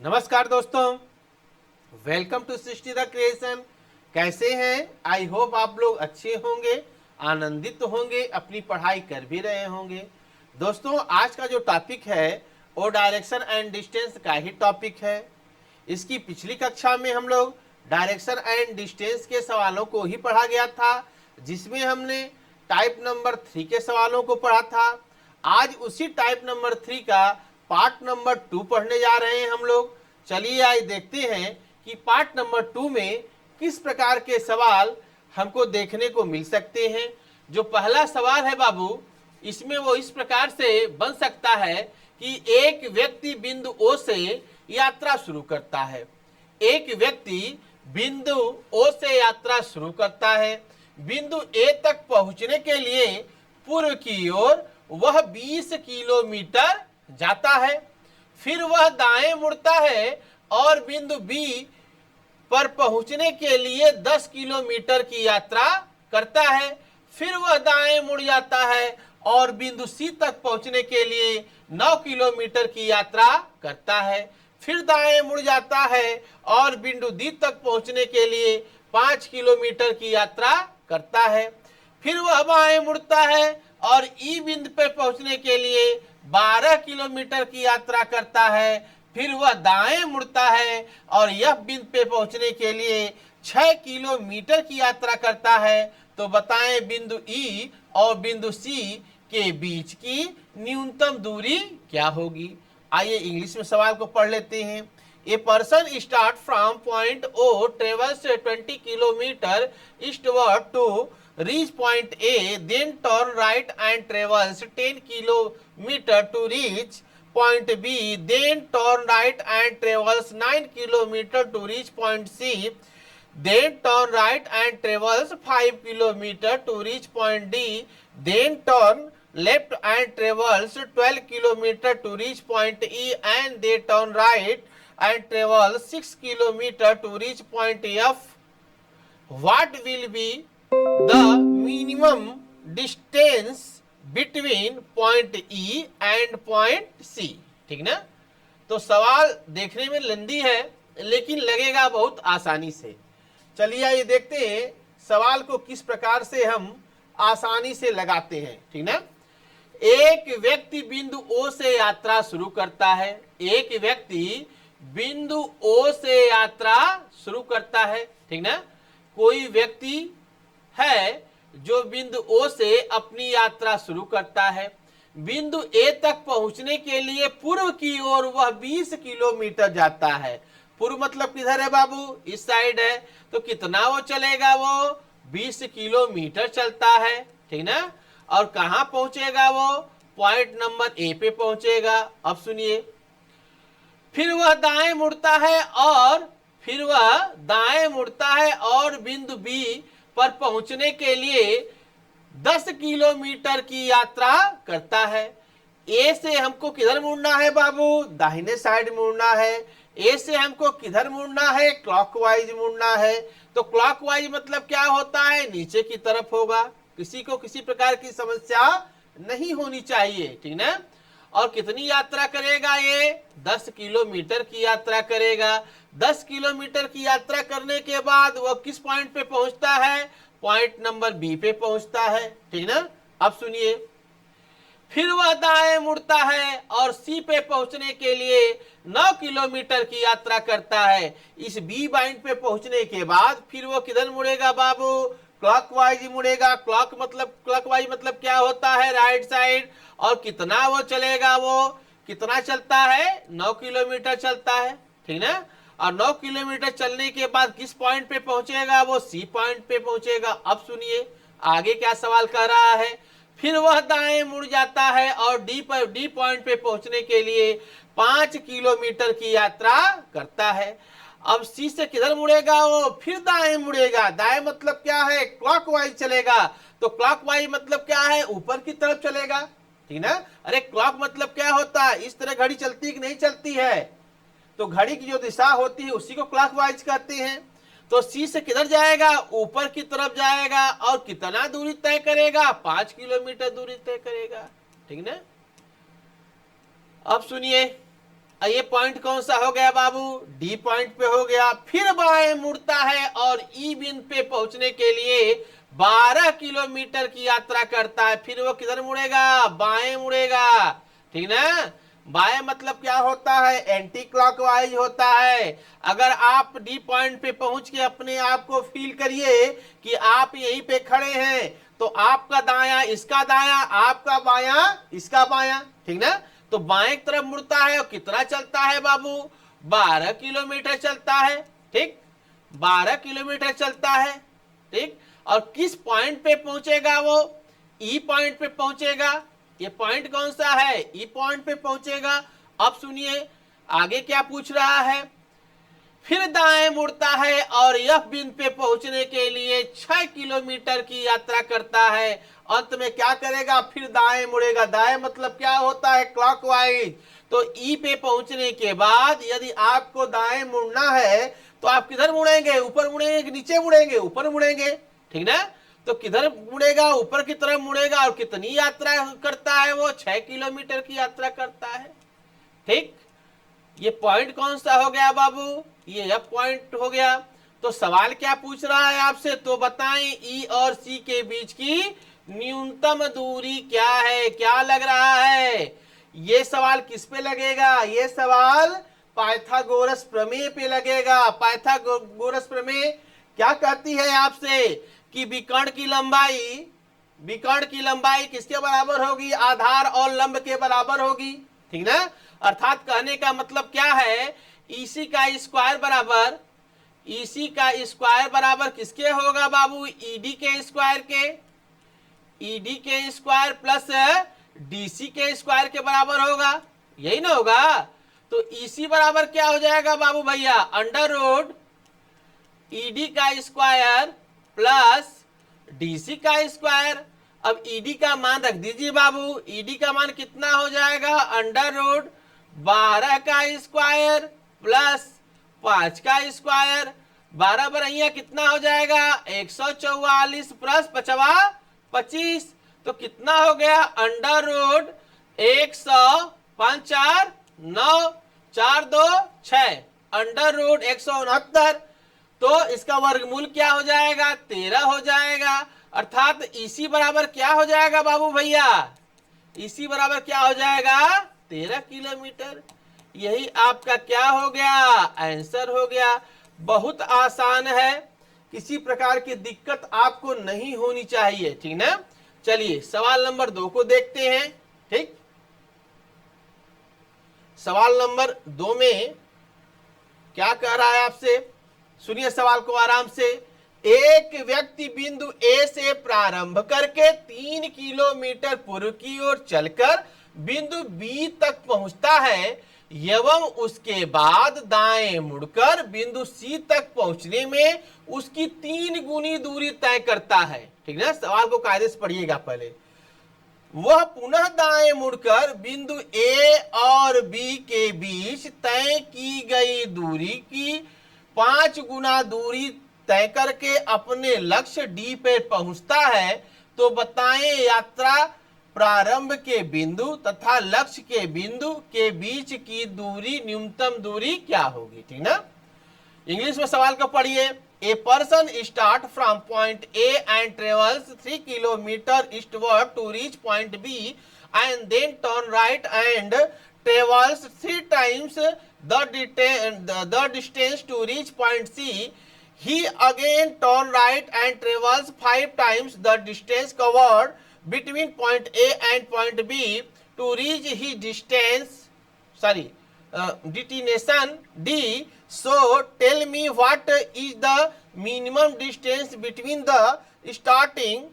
नमस्कार दोस्तों, welcome to Srishti the creation. कैसे हैं? आई होप आप लोग अच्छे होंगे, आनंदित होंगे, अपनी पढ़ाई कर भी रहे होंगे। दोस्तों, आज का जो टॉपिक है वो डायरेक्शन एंड डिस्टेंस का ही टॉपिक है। इसकी पिछली कक्षा में हम लोग डायरेक्शन एंड डिस्टेंस के सवालों को ही पढ़ा गया था, जिसमें हमने टाइप नंबर 3 के सवालों को पढ़ा था। आज उसी टाइप नंबर 3 का पार्ट नंबर 2 पढ़ने जा रहे हैं हम लोग। चलिए आज देखते हैं कि पार्ट नंबर 2 में किस प्रकार के सवाल हमको देखने को मिल सकते हैं। जो पहला सवाल है बाबू, इसमें वो इस प्रकार से बन सकता है कि एक व्यक्ति बिंदु ओ से यात्रा शुरू करता है। एक व्यक्ति बिंदु ओ से यात्रा शुरू करता है। बिंदु ए तक पहुंचने के लिए पूर्व की ओर वह 20 किलोमीटर जाता है। फिर वह दाएं मुड़ता है और बिंदु बी पर पहुंचने के लिए 10 किलोमीटर की यात्रा करता है। फिर वह दाएं मुड़ जाता है और बिंदु सी तक पहुंचने के लिए 9 किलोमीटर की यात्रा करता है। फिर दाएं मुड़ जाता है और बिंदु डी तक पहुंचने के लिए 5 किलोमीटर की यात्रा करता है। फिर वह बाएं मुड़ता है और ई बिंदु पर पहुंचने के लिए 12 किलोमीटर की यात्रा करता है। फिर वह दाएं मुड़ता है और यह बिंदु पे पहुंचने के लिए 6 किलोमीटर की यात्रा करता है। तो बताएं बिंदु ई और बिंदु सी के बीच की न्यूनतम दूरी क्या होगी। आइए इंग्लिश में सवाल को पढ़ लेते हैं। A person start from point O travels 20 kilometre eastward to reach point A, then turn right and travels 10 kilometer to reach point B, then turn right and travels 9 kilometer to reach point C, then turn right and travels 5 kilometer to reach point D, then turn left and travels 12 kilometer to reach point E, and they turn right and travel 6 kilometer to reach point F. What will be the minimum distance between point E and point C? ठीक ना। तो सवाल देखने में लंबी है लेकिन लगेगा बहुत आसानी से। चलिए ये देखते हैं सवाल को किस प्रकार से हम आसानी से लगाते हैं। ठीक ना। एक व्यक्ति बिंदु ओ से यात्रा शुरू करता है। एक व्यक्ति बिंदु ओ से यात्रा शुरू करता है। ठीक ना। कोई व्यक्ति है जो बिंदु ओ से अपनी यात्रा शुरू करता है। बिंदु ए तक पहुंचने के लिए पूर्व की ओर वह 20 किलोमीटर जाता है। पूर्व मतलब किधर है बाबू? इस साइड है। तो कितना वो चलेगा? वो 20 किलोमीटर चलता है। ठीक ना। और कहां पहुंचेगा वो? पॉइंट नंबर ए पे पहुंचेगा। अब सुनिए, फिर वह दाएं मुड़ता है और बिंदु बी पर पहुंचने के लिए 10 किलोमीटर की यात्रा करता है। ए से हमको किधर मुड़ना है बाबू? दाहिने साइड मुड़ना है। ए से हमको किधर मुड़ना है? क्लॉकवाइज मुड़ना है। तो क्लॉकवाइज मतलब क्या होता है? नीचे की तरफ होगा। किसी को किसी प्रकार की समस्या नहीं होनी चाहिए। ठीक ना। और कितनी यात्रा करेगा ये? 10 किलोमीटर की यात्रा करेगा। 10 किलोमीटर की यात्रा करने के बाद वह किस पॉइंट पे पहुंचता है? पॉइंट नंबर बी पे पहुंचता है। ठीक ना। अब सुनिए, फिर वह दाएं मुड़ता है और सी पे पहुंचने के लिए 9 किलोमीटर की यात्रा करता है। इस बी पॉइंट पे पहुंचने के बाद फिर वो किधर मुड़ेगा बाबू? क्लॉकवाइज मुड़ेगा। क्लॉकवाइज मतलब क्या होता है? Right side. और कितना वो चलेगा? वो कितना चलता है? 9 किलोमीटर चलता है। ठीक ना। और 9 किलोमीटर चलने के बाद किस पॉइंट पे पहुंचेगा? वो सी पॉइंट पे पहुंचेगा। अब सुनिए आगे क्या सवाल कर रहा है। फिर वह दाएं मुड़ जाता है और डी पॉइंट पे पहुंचने के लिए 5 किलोमीटर की यात्रा करता है। अब सी से किधर मुड़ेगा? वो फिर दाएं मुड़ेगा। दाएं मतलब क्या है? क्लॉकवाइज चलेगा। तो क्लॉकवाइज मतलब क्या है? ऊपर की तरफ चलेगा। ठीक ना। अरे क्लॉक मतलब क्या होता है? इस तरह घड़ी चलती है कि नहीं चलती है? तो घड़ी की जो दिशा होती है उसी को क्लॉकवाइज कहते हैं। तो सी से किधर जाएगा? ऊपर की तरफ जाएगा। और कितना दूरी तय करेगा? 5 किलोमीटर दूरी तय करेगा। ठीक ना। अब सुनिए, ये पॉइंट कौन सा हो गया बाबू, डी पॉइंट पे हो गया। फिर बाएं मुड़ता है और ई बिंदु पे पहुंचने के लिए 12 किलोमीटर की यात्रा करता है। फिर वो किधर मुड़ेगा, बाएं मुड़ेगा, ठीक ना। बाएं मतलब क्या होता है, एंटी क्लॉकवाइज होता है। अगर आप डी पॉइंट पे पहुंच के अपने आप को फील करिए कि आप यहीं पे खड़े हैं, तो आपका दाया इसका दाया, आपका बाया इसका बाया, ठीक ना। तो बाएं तरफ मुड़ता है और कितना चलता है बाबू, 12 किलोमीटर चलता है, ठीक, 12 किलोमीटर चलता है, ठीक। और किस पॉइंट पे पहुंचेगा वो, ई पॉइंट पे पहुंचेगा। ये पॉइंट कौन सा है, ई पॉइंट पे पहुंचेगा। अब सुनिए आगे क्या पूछ रहा है। फिर दाएं मुड़ता है और एफ बिंदु पे पहुंचने के लिए 6 किलोमीटर की यात्रा करता है। अंत में क्या करेगा, फिर दाएं मुड़ेगा। दाएं मतलब क्या होता है, क्लॉकवाइज। तो ई पे पहुंचने के बाद यदि आपको दाएं मुड़ना है तो आप किधर मुड़ेंगे, ऊपर मुड़ेंगे कि नीचे मुड़ेंगे, ऊपर मुड़ेंगे, ठीक ना। तो किधर मुड़ेगा, ऊपर की तरफ मुड़ेगा। और कितनी यात्रा करता है वो, 6 किलोमीटर की यात्रा करता है, ठीक। ये पॉइंट कौन सा हो गया बाबू, ये एफ पॉइंट हो गया। तो सवाल क्या पूछ रहा है आपसे, तो बताएं ई और सी के बीच की न्यूनतम दूरी क्या है। क्या लग रहा है, ये सवाल किस पे लगेगा, ये सवाल पाइथागोरस प्रमेय पे लगेगा। पाइथागोरस प्रमेय क्या कहती है आपसे कि विकर्ण की लंबाई किसके बराबर होगी, आधार और लंब के बराबर होगी, ठीक ना। अर्थात कहने का मतलब क्या है, ईसी का स्क्वायर बराबर किसके होगा बाबू, ईडी के स्क्वायर प्लस डीसी के स्क्वायर के बराबर होगा, यही ना होगा। तो ईसी बराबर क्या हो जाएगा बाबू भैया, अंडर रूट ईडी का स्क्वायर प्लस डीसी का स्क्वायर। अब ईडी का मान रख दीजिए बाबू, ईडी का मान कितना हो जाएगा, अंडर रूट 12 का स्क्वायर प्लस 5 का स्क्वायर। 12 बरैया कितना हो जाएगा, 144 प्लस 5 25। तो कितना हो गया, अंडर रूट 105 4 9 4 2 6, अंडर रूट 169। तो इसका वर्गमूल क्या हो जाएगा, 13 हो जाएगा। अर्थात इसी बराबर क्या हो जाएगा बाबू भैया, इसी बराबर क्या हो जाएगा, 13 किलोमीटर। यही आपका क्या हो गया, आंसर हो गया। बहुत आसान है, किसी प्रकार की दिक्कत आपको नहीं होनी चाहिए, ठीक ना। चलिए सवाल नंबर 2 को देखते हैं, ठीक। सवाल नंबर 2 में क्या कह रहा है आपसे, सुनिए सवाल को आराम से। एक व्यक्ति बिंदु ए से प्रारंभ करके 3 किलोमीटर पूर्व की ओर चलकर बिंदु बी तक पहुंचता है एवं उसके बाद दाएं मुड़कर बिंदु सी तक पहुंचने में उसकी 3 गुनी दूरी तय करता है, ठीक है। सवाल को कायदे से पढ़िएगा पहले। वह पुनः दाएं मुड़कर बिंदु ए और बी के बीच तय की गई दूरी की 5 गुना दूरी तय करके अपने लक्ष्य डी पे पहुंचता है। तो बताएं यात्रा प्रारंभ के बिंदु तथा लक्ष्य के बिंदु के बीच की दूरी, न्यूनतम दूरी क्या होगी, ठीक ना। इंग्लिश में सवाल को पढ़िए। A person start from point A and travels 3 kilometre eastward to reach point B and then turn right and travels 3 times the distance to reach point C. He again turn right and travels 5 times the distance covered between point A and point B to reach his destination D. So tell me what is the minimum distance between the starting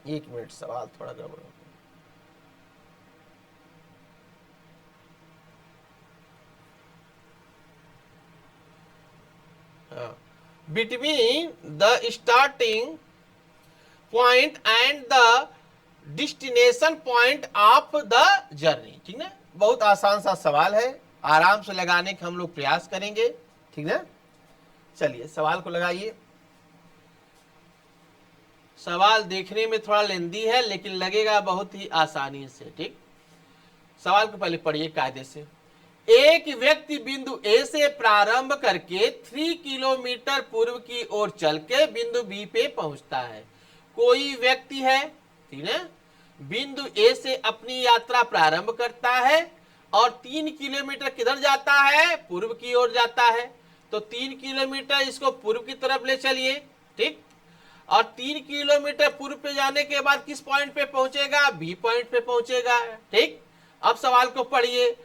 एक minute, सवाल थोड़ा गड़बड़ हो गया। Between the starting point and the destination point of the journey, ठीक ना। बहुत आसान सा सवाल है, आराम से लगाने का हम लोग प्रयास करेंगे, ठीक ना। चलिए सवाल को लगाइए। सवाल देखने में थोड़ा लेंदी है लेकिन लगेगा बहुत ही आसानी से। ठीक, सवाल को पहले पढ़िए कायदे से। एक व्यक्ति बिंदु ए से प्रारंभ करके 3 किलोमीटर पूर्व की ओर चल के बिंदु बी पे पहुंचता है। कोई व्यक्ति है, ठीक है, बिंदु ए से अपनी यात्रा प्रारंभ करता है और 3 किलोमीटर किधर जाता है? पूर्व की ओर जाता है। तो 3 किलोमीटर इसको पूर्व की तरफ ले चलिए। ठीक, और 3 किलोमीटर पूर्व पे जाने के बाद किस पॉइंट पे पहुंचेगा? बी पॉइंट पे पहुंचेगा। ठीक, अब सवाल को पढ़िए।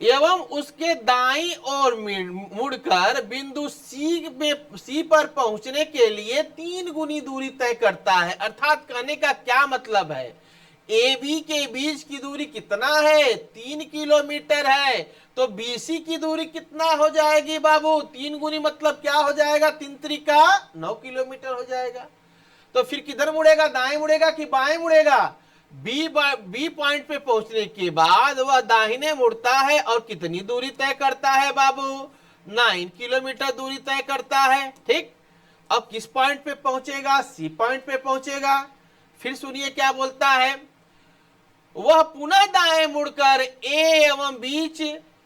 एवं उसके दाईं ओर मुड़कर बिंदु सी पर पहुंचने के लिए 3 गुनी दूरी तय करता है। अर्थात कहने का क्या मतलब है? ए बी के बीच की दूरी कितना है? 3 किलोमीटर है। तो बीसी की दूरी कितना हो जाएगी बाबू? 3 गुनी मतलब क्या हो जाएगा? 3 त्रिका 9 किलोमीटर हो जाएगा। तो फिर किधर मुड़ेगा? दाएं मुड़ेगा कि बाएं मुड़ेगा? बी पॉइंट पे पहुंचने के बाद वह दाहिने मुड़ता है और कितनी दूरी तय करता है बाबू? 9 किलोमीटर दूरी तय करता है। ठीक, अब किस पॉइंट पे पहुंचेगा? सी पॉइंट पे पहुंचेगा। फिर सुनिए क्या बोलता है। वह पुनः दाएं मुड़कर ए एवं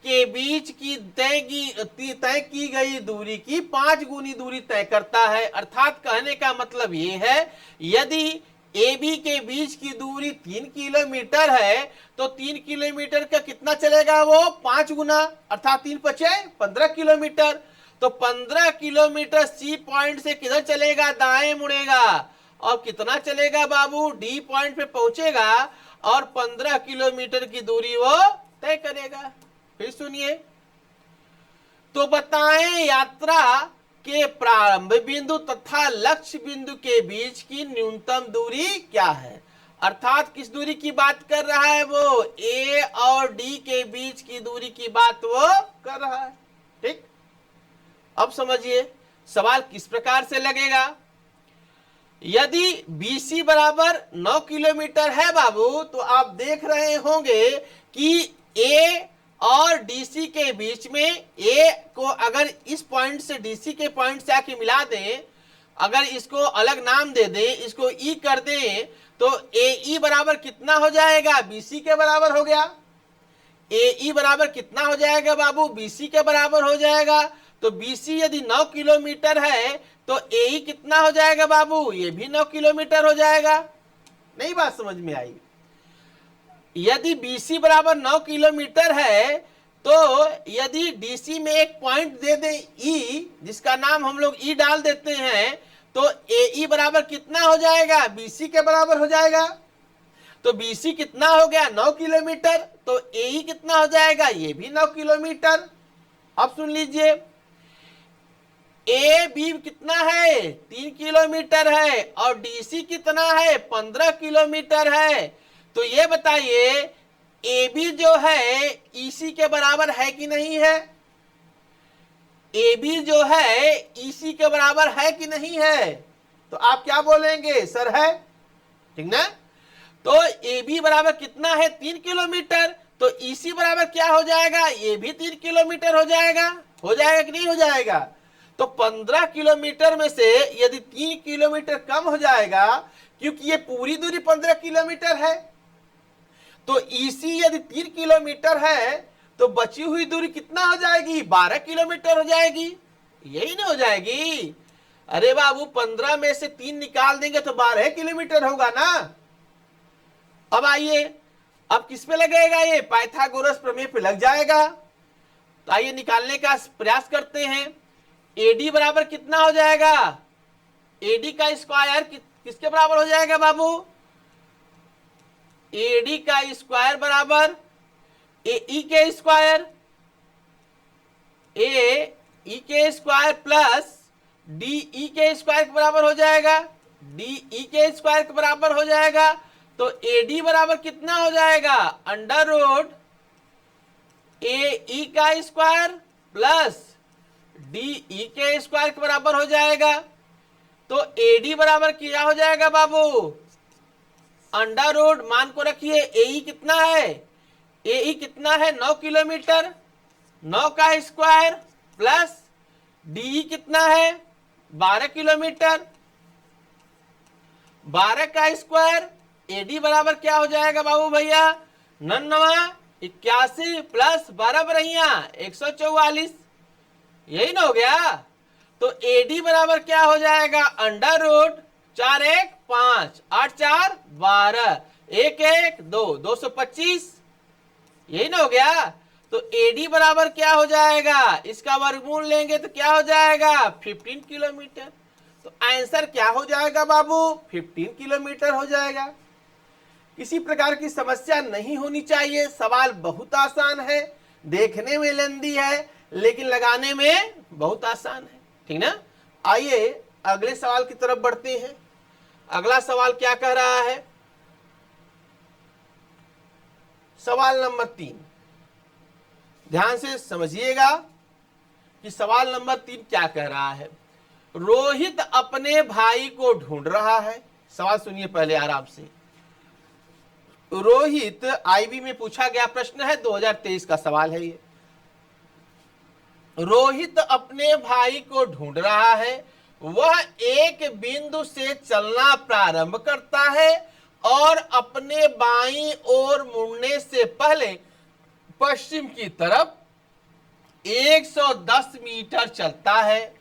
के बीच की तय की गई दूरी की 5 गुनी दूरी तय करता है। अर्थात कहने का मतलब ये है, यदि ए बी के बीच की दूरी 3 किलोमीटर है तो 3 किलोमीटर का कितना चलेगा? वो 5 गुना, अर्थात 3 पचे 15 किलोमीटर। तो 15 किलोमीटर सी पॉइंट से किधर चलेगा? दाएं मुड़ेगा। और कितना चलेगा बाबू? डी पॉइंट पे पहुंचेगा और 15 किलोमीटर की दूरी वो तय करेगा। फिर सुनिए, तो बताएं यात्रा के प्रारंभ बिंदु तथा लक्ष्य बिंदु के बीच की न्यूनतम दूरी क्या है? अर्थात किस दूरी की बात कर रहा है वो? ए और डी के बीच की दूरी की बात वो कर रहा है। ठीक, अब समझिए सवाल किस प्रकार से लगेगा। यदि BC बराबर 9 किलोमीटर है बाबू, तो आप देख रहे होंगे कि A और DC के बीच में A को अगर इस पॉइंट से DC के पॉइंट से आके मिला दें, अगर इसको अलग नाम दे दें, इसको E कर दें, तो AE बराबर कितना हो जाएगा? BC के बराबर हो गया। AE बराबर कितना हो जाएगा बाबू? BC के बराबर हो जाएगा। तो BC यदि 9 किलोमीटर है तो AE कितना हो जाएगा बाबू? ये भी 9 किलोमीटर हो जाएगा। नहीं बात समझ में आई? यदि BC बराबर 9 किलोमीटर है तो यदि DC में एक पॉइंट दे दें E, जिसका नाम हम लोग E डाल देते हैं, तो AE बराबर कितना हो जाएगा? BC के बराबर हो जाएगा। तो BC कितना हो गया? 9 किलोमीटर। तो AE कितना हो जाएगा? ये भी 9 किलोमीटर। अब सुन लीजिए, ए बी कितना है? 3 किलोमीटर है और DC कितना है? 15 किलोमीटर है। तो ये बताइए ए बी जो है EC के बराबर है कि नहीं है? ए बी जो है EC के बराबर है कि नहीं है? तो आप क्या बोलेंगे? सर है। ठीक ना? तो ए बी बराबर कितना है? 3 किलोमीटर। तो EC बराबर क्या हो जाएगा? ये भी 3 किलोमीटर हो जाएगा। हो जाएगा कि नहीं हो जाएगा? तो 15 किलोमीटर में से यदि 3 किलोमीटर कम हो जाएगा, क्योंकि ये पूरी दूरी 15 किलोमीटर है, तो EC यदि 3 किलोमीटर है तो बची हुई दूरी कितना हो जाएगी? 12 किलोमीटर हो जाएगी। यही नहीं हो जाएगी? अरे बाबू 15 में से 3 निकाल देंगे तो 12 किलोमीटर होगा ना। अब आइए, अब किस पे लगेगा? ये पाइथागोरस प्रमेय पे लग जाएगा। तो आइए निकालने का प्रयास करते हैं। AD बराबर कितना हो जाएगा? AD का स्क्वायर किसके बराबर हो जाएगा बाबू? AD का स्क्वायर बराबर AE के स्क्वायर, AE के स्क्वायर प्लस DE के स्क्वायर के बराबर हो जाएगा। DE के स्क्वायर के बराबर हो जाएगा। तो AD बराबर कितना हो जाएगा? अंडर रूट AE का स्क्वायर प्लस DE के स्क्वायर के बराबर हो जाएगा। तो AD बराबर क्या हो जाएगा बाबू? अंडर रूट, मान को रखिए, AE कितना है? AE कितना है? 9 किलोमीटर। 9 का स्क्वायर प्लस DE कितना है? 12 किलोमीटर। 12 का स्क्वायर, एडी बराबर क्या हो जाएगा बाबू भैया, 81 प्लस 12 बरहिया 144, यही ना हो गया। तो एडी बराबर क्या हो जाएगा, अंडर रूट 4 1 5 8 4 12 1 1 2 225, यही ना हो गया। तो एडी बराबर क्या हो जाएगा, इसका वर्गमूल लेंगे तो क्या हो जाएगा 15 किलोमीटर। तो आंसर क्या हो जाएगा बाबू, 15 किलोमीटर हो जाएगा। किसी प्रकार की समस्या नहीं होनी चाहिए, सवाल बहुत आसान है, देखने में लेंदी है लेकिन लगाने में बहुत आसान है, ठीक ना। आइए अगले सवाल की तरफ बढ़ते हैं। अगला सवाल क्या कह रहा है, सवाल नंबर 3, ध्यान से समझिएगा कि सवाल नंबर 3 क्या कह रहा है। रोहित अपने भाई को ढूंढ रहा है, सवाल सुनिए पहले आराम से। रोहित आईबी में पूछा गया प्रश्न है, 2023 का सवाल है ये। रोहित अपने भाई को ढूंढ रहा है, वह एक बिंदु से चलना प्रारंभ करता है और अपने बाईं ओर मुड़ने से पहले पश्चिम की तरफ 110 मीटर चलता है,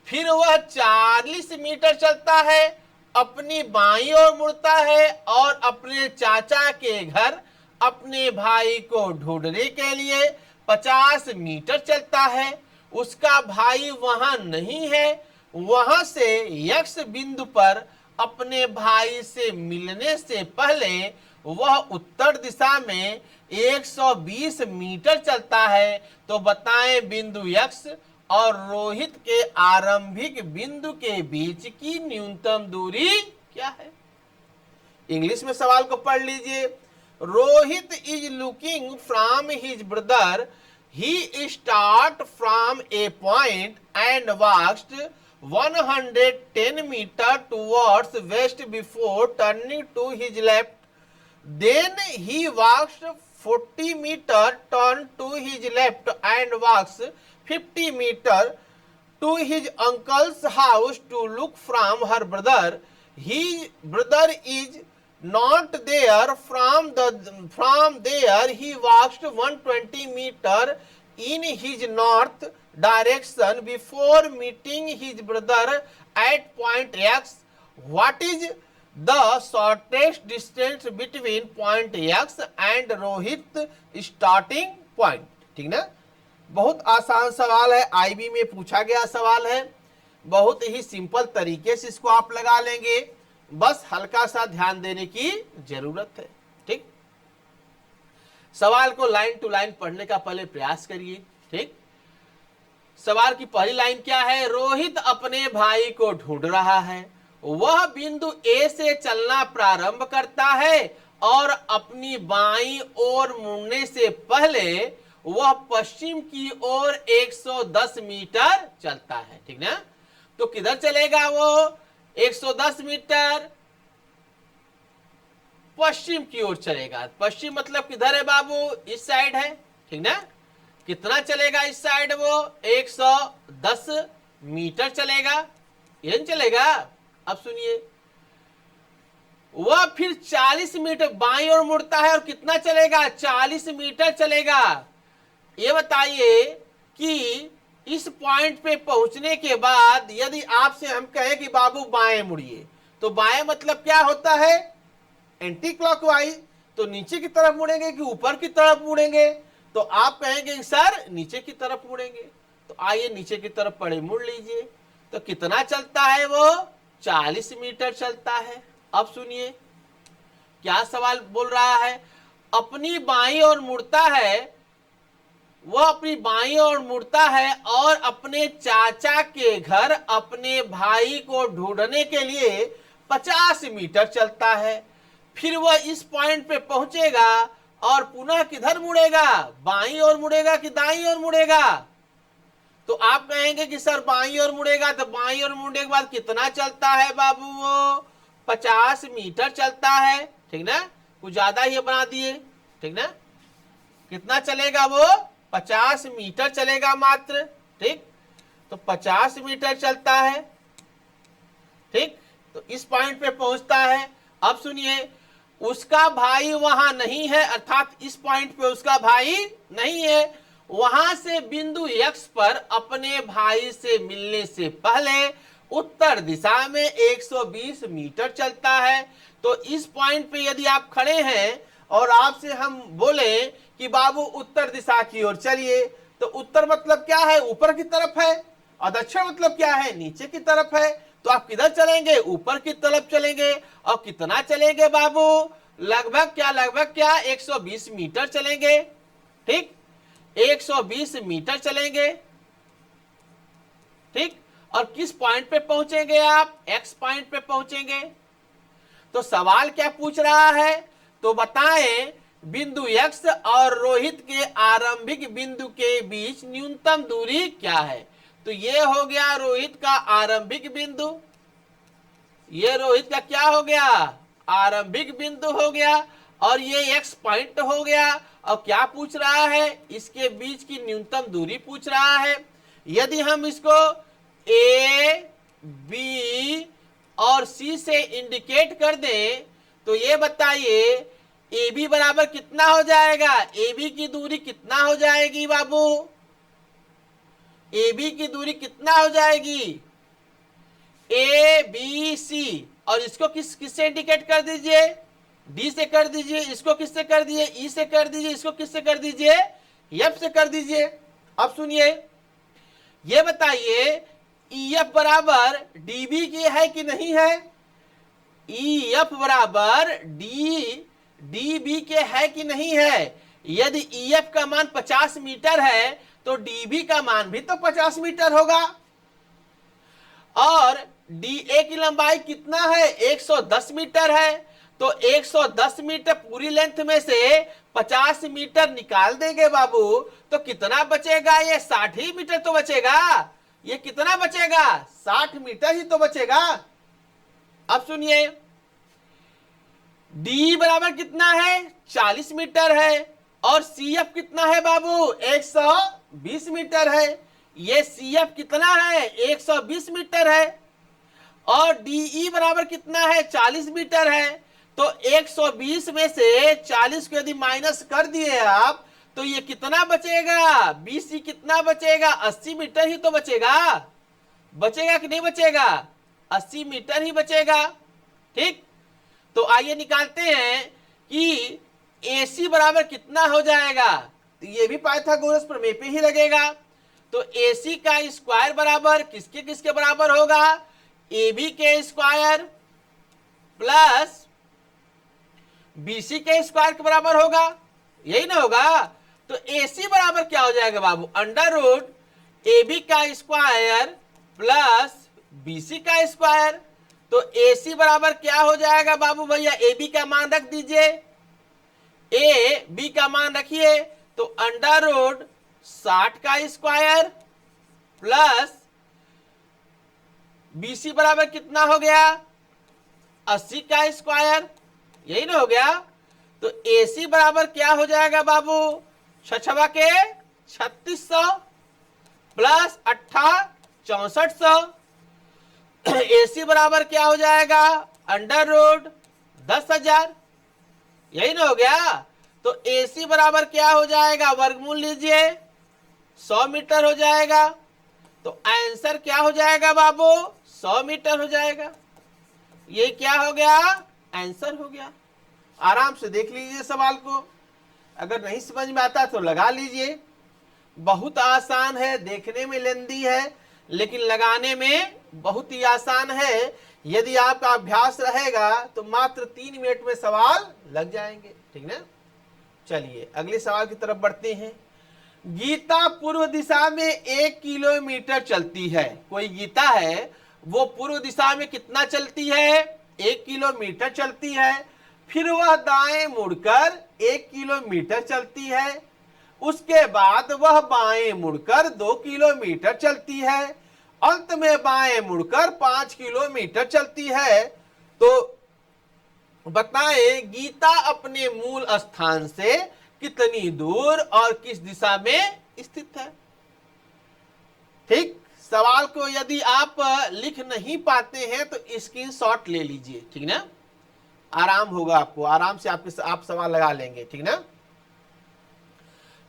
फिर वह 40 मीटर चलता है, अपनी बाईं ओर मुड़ता है और अपने चाचा के घर अपने भाई को ढूंढने के लिए 50 मीटर चलता है। उसका भाई वहां नहीं है, वहां से यक्ष बिंदु पर अपने भाई से मिलने से पहले वह उत्तर दिशा में 120 मीटर चलता है। तो बताएं बिंदु यक्ष और रोहित के आरंभिक बिंदु के बीच की न्यूनतम दूरी क्या है। इंग्लिश में सवाल को पढ़ लीजिए। Rohit is looking from his brother, he start from a point and walked 110 metre towards west before turning to his left, then he walks 40 meter, turn to his left and walks 50 meter to his uncle's house to look from her brother. His brother is not there. From there he walks 120 meter in his north direction before meeting his brother at point X. What is the shortest distance between point X and Rohit starting point? ठीक ना, बहुत आसान सवाल है, IB में पूछा गया सवाल है, बहुत ही सिंपल तरीके से इसको आप लगा लेंगे, बस हल्का सा ध्यान देने की जरूरत है। ठीक, सवाल को लाइन टू लाइन पढ़ने का पहले प्रयास करिए। ठीक, सवाल की पहली लाइन क्या है, रोहित अपने भाई को ढूंढ रहा है, वह बिंदु ए से चलना प्रारंभ करता है और अपनी बाईं ओर मुड़ने से पहले वह पश्चिम की ओर 110 मीटर चलता है। ठीक ना, तो किधर चलेगा वो 110 मीटर, पश्चिम की ओर चलेगा। पश्चिम मतलब किधर है बाबू, इस साइड है। ठीक ना, कितना चलेगा इस साइड, वो 110 मीटर चलेगा, यही चलेगा। अब सुनिए, वह फिर 40 मीटर बाईं ओर मुड़ता है और कितना चलेगा, 40 मीटर चलेगा। ये बताइए कि इस पॉइंट पे पहुंचने के बाद यदि आपसे हम कहें कि बाबू बाएं मुड़िए, तो बाएं मतलब क्या होता है, एंटी क्लॉकवाइज। तो नीचे की तरफ मुड़ेंगे कि ऊपर की तरफ मुड़ेंगे, तो आप कहेंगे सर नीचे की तरफ मुड़ेंगे। तो आइए नीचे की तरफ पड़े मुड़ लीजिए, तो कितना चलता है वो 40 मीटर चलता है। अब सुनिए क्या सवाल बोल रहा है, अपनी बाईं ओर मुड़ता है, वह अपनी बाईं ओर मुड़ता है और अपने चाचा के घर अपने भाई को ढूंढने के लिए 50 मीटर चलता है। फिर वह इस पॉइंट पे पहुंचेगा और पुनः किधर मुड़ेगा, बाईं ओर मुड़ेगा कि दाईं ओर मुड़ेगा। तो आप कहेंगे कि सर बाईं ओर मुड़ेगा, तो बाईं ओर मुड़ने के बाद कितना चलता है बाबू, वो 50 मीटर चलता है। ठीक ना, कुछ ज्यादा ही बना दिए। ठीक ना, कितना चलेगा वो 50 मीटर चलेगा मात्र। ठीक, तो 50 मीटर चलता है। ठीक, तो इस पॉइंट पे पहुंचता है। अब सुनिए, उसका भाई वहां नहीं है, अर्थात इस पॉइंट पे उसका भाई नहीं है। वहां से बिंदु x पर अपने भाई से मिलने से पहले उत्तर दिशा में 120 मीटर चलता है। तो इस पॉइंट पे यदि आप खड़े हैं और आपसे हम बोले कि बाबू उत्तर दिशा की ओर चलिए, तो उत्तर मतलब क्या है? ऊपर की तरफ है। और दक्षिण मतलब क्या है? नीचे की तरफ है। तो आप किधर चलेंगे? ऊपर की तरफ चलेंगे। और कितना चलेंगे बाबू? लगभग क्या 120 मीटर चलेंगे। ठीक, 120 मीटर चलेंगे। ठीक, और किस पॉइंट पे पहुंचेंगे आप? एक्स पॉइंट पे पहुंचेंगे। तो सवाल क्या पूछ रहा है? तो बताएं बिंदु x और रोहित के आरंभिक बिंदु के बीच न्यूनतम दूरी क्या है। तो ये हो गया रोहित का आरंभिक बिंदु, ये रोहित का क्या हो गया? आरंभिक बिंदु हो गया। और ये x पॉइंट हो गया। और क्या पूछ रहा है? इसके बीच की न्यूनतम दूरी पूछ रहा है। यदि हम इसको a, b और c से इंडिकेट कर दें तो ये बताइए ए बी बराबर कितना हो जाएगा? ए बी की दूरी कितना हो जाएगी बाबू? ए बी की दूरी कितना हो जाएगी? A B C. और इसको किससे इंडिकेट कर दीजिए? डी से कर दीजिए। इसको किससे कर दीजिए? ई से कर दीजिए। इसको किससे कर दीजिए? एफ से कर दीजिए। अब सुनिए, ये बताइए ई एफ बराबर डी बी की है कि नहीं है? ई एफ बराबर डी बी के है कि नहीं है? यदि ई एफ का मान 50 मीटर है तो डी बी का मान भी तो 50 मीटर होगा। और डी ए की लंबाई कितना है? 110 मीटर है। तो 110 मीटर पूरी लेंथ में से 50 मीटर निकाल देंगे बाबू, तो कितना बचेगा? ये 60 ही मीटर तो बचेगा। ये कितना बचेगा? 60 मीटर ही तो बचेगा। अब सुनिए, डी बराबर कितना है? 40 मीटर है। और सी एफ कितना है बाबू? 120 मीटर है। ये सी एफ कितना है? 120 मीटर है। और डीई बराबर कितना है? 40 मीटर है। तो 120 में से 40 को यदि माइनस कर दिए आप तो ये कितना बचेगा? बीसी कितना बचेगा? 80 मीटर ही तो बचेगा। बचेगा कि नहीं बचेगा? 80 मीटर ही बचेगा। ठीक, तो आइए निकालते हैं कि AC बराबर कितना हो जाएगा। तो ये भी पाइथागोरस प्रमेय पे ही लगेगा। तो AC का स्क्वायर बराबर किसके किसके बराबर होगा? AB के स्क्वायर प्लस BC के स्क्वायर के बराबर होगा, यही ना होगा? तो AC बराबर क्या हो जाएगा बाबू? अंडर रूट AB का स्क्वायर प्लस BC का स्क्वायर। तो AC बराबर क्या हो जाएगा बाबू भैया? AB का मान रख दीजिए, AB का मान रखिए। तो अंडर रूट 60 का स्क्वायर प्लस BC बराबर कितना हो गया? 80 का स्क्वायर, यही ना हो गया? तो AC बराबर क्या हो जाएगा बाबू? 6 के 3600 प्लस 8 6400। AC बराबर क्या हो जाएगा? अंडर रूट 10,000, यही ना हो गया? तो AC बराबर क्या हो जाएगा? वर्गमूल लीजिए, 100 मीटर हो जाएगा। तो आंसर क्या हो जाएगा बाबू? 100 मीटर हो जाएगा। ये क्या हो गया? आंसर हो गया। आराम से देख लीजिए सवाल को, अगर नहीं समझ में आता तो लगा लीजिए। बहुत आसान है, देखने में लेंदी है लेकिन लगाने में बहुत ही आसान है। यदि आपका अभ्यास रहेगा तो मात्र 3 मिनट में सवाल लग जाएंगे। ठीक ना? चलिए अगले सवाल की तरफ बढ़ते हैं। गीता पूर्व दिशा में 1 किलोमीटर चलती है। कोई गीता है, वो पूर्व दिशा में कितना चलती है? 1 किलोमीटर चलती है। फिर वह दाएं मुड़कर 1 किलोमीटर चलती है। उसके बाद वह बाएं मुड़कर 2 किलोमीटर चलती है। अंत में बाएं मुड़कर 5 किलोमीटर चलती है। तो बताएं गीता अपने मूल स्थान से कितनी दूर और किस दिशा में स्थित है? ठीक, सवाल को यदि आप लिख नहीं पाते हैं तो स्क्रीनशॉट ले लीजिए, ठीक ना, आराम होगा आपको, आराम से आप सवाल लगा लेंगे, ठीक ना।